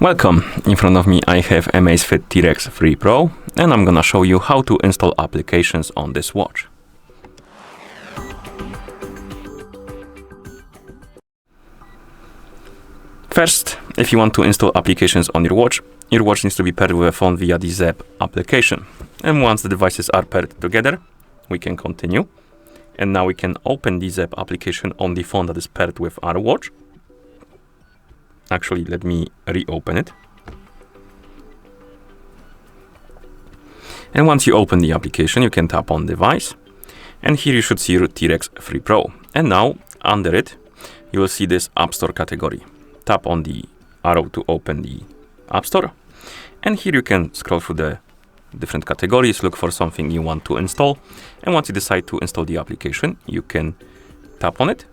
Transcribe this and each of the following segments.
Welcome. In front of me I have AMAZFIT T-Rex 3 Pro, and I'm gonna show you how to install applications on this watch. First, if you want to install applications on your watch needs to be paired with a phone via the Zepp application. And once the devices are paired together, we can continue. And now we can open the Zepp application on the phone that is paired with our watch. Actually, let me reopen it. And once you open the application, you can tap on device. And here you should see your T-Rex 3 Pro. And now, under it, you will see this App Store category. Tap on the arrow to open the App Store. And here you can scroll through the different categories, look for something you want to install. And once you decide to install the application, you can tap on it.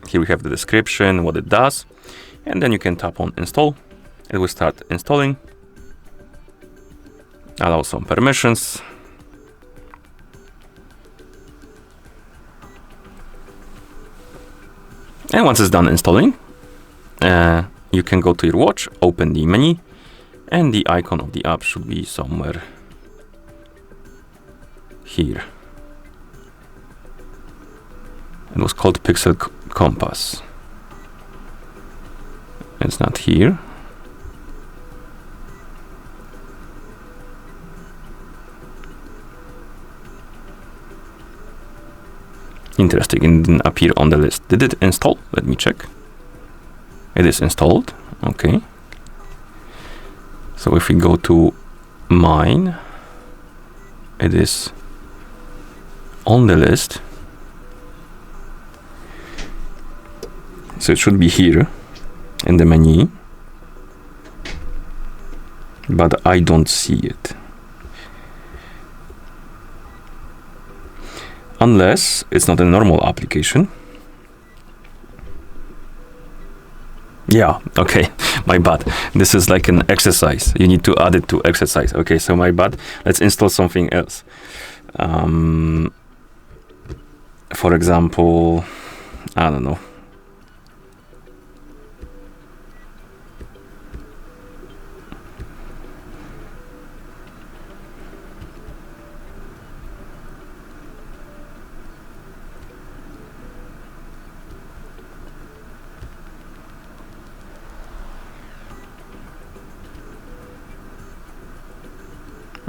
Here we have the description, what it does. And then you can tap on install. It will start installing. Allow some permissions. And once it's done installing, you can go to your watch, open the menu, and the icon of the app should be somewhere here. It was called Pixel Compass. It's not here. Interesting, it didn't appear on the list. Did it install? Let me check. It is installed. Okay. So if we go to mine, it is on the list. So it should be here in the menu, but I don't see it. Unless it's not a normal application. Yeah, okay, my bad. This is like an exercise. You need to add it to exercise. Okay, so my bad. Let's install something else. For example, I don't know.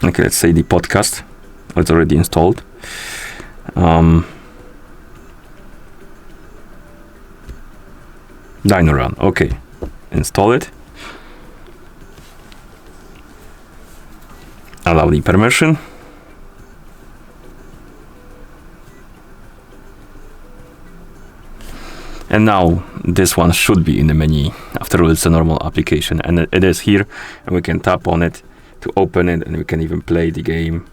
Okay, let's say the podcast. It's already installed. Dino Run. Okay, install it. Allow the permission. And now this one should be in the menu. After all, it's a normal application, and it is here, and we can tap on it to open it, and we can even play the game.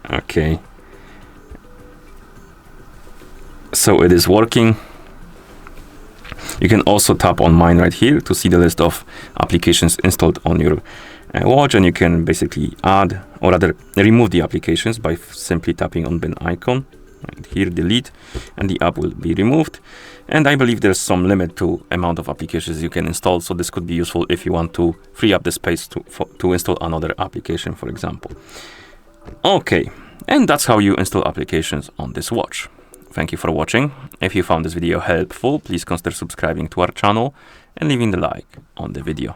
Okay. So it is working. You can also tap on mine right here to see the list of applications installed on your watch, and you can basically add, or rather remove the applications by simply tapping on bin icon. Right here, delete, and the app will be removed. And I believe there's some limit to amount of applications you can install, so this could be useful if you want to free up the space to install another application, for example. Okay, and that's how you install applications on this watch. Thank you for watching. If you found this video helpful, please consider subscribing to our channel and leaving the like on the video.